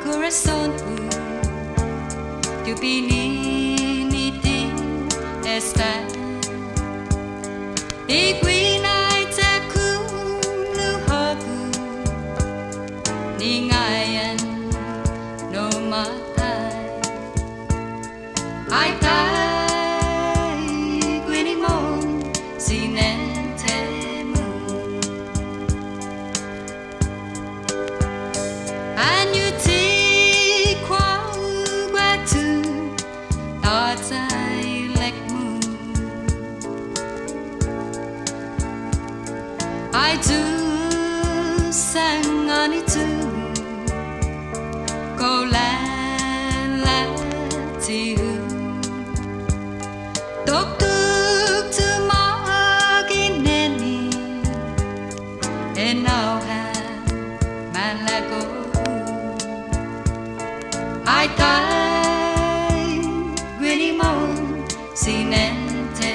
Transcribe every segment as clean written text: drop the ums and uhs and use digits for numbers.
corazón-hu tu pininiti está Taiguini nu Hagu ningayan no mahal ay Taiguini Mohon Siniente and you take qua tu Adai like moon I do sang on it too go la ti tok tuk tu magineni and now have malago I Taiguini Mohon Siniente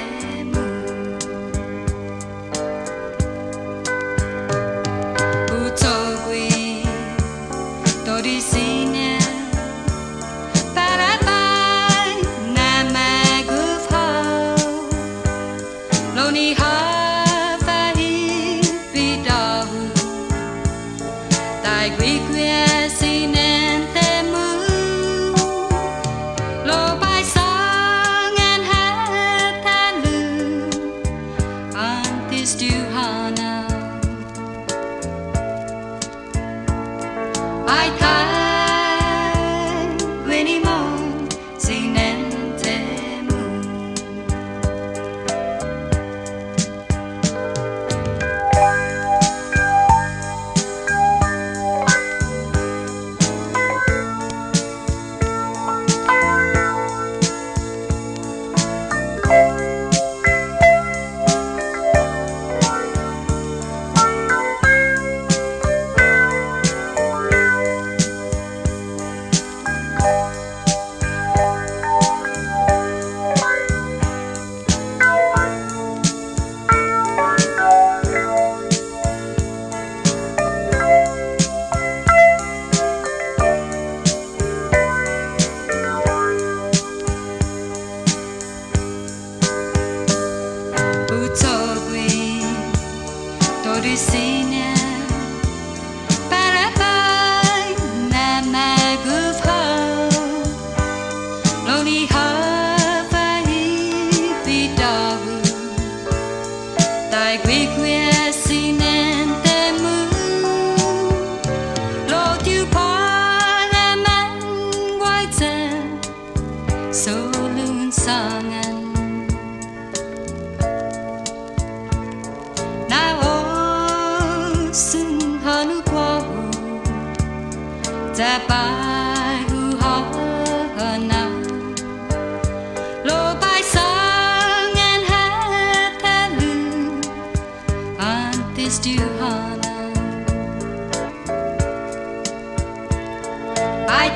Utogui Torisinia Parabai Namagufho Loni Hafa Bidahu Taiguini Siniente Lo by song and hatalu Antis duhana I Taiguini Mohon Siniente Utogui Torisinia Parabai Namagufho Loni Hafa Bidahu Taiguini Siniente Lo tu Parliament Whiten Solun Sangan Now soon hanu kwahu Tabai hu hana Lo by song and hatalu Antis duhana I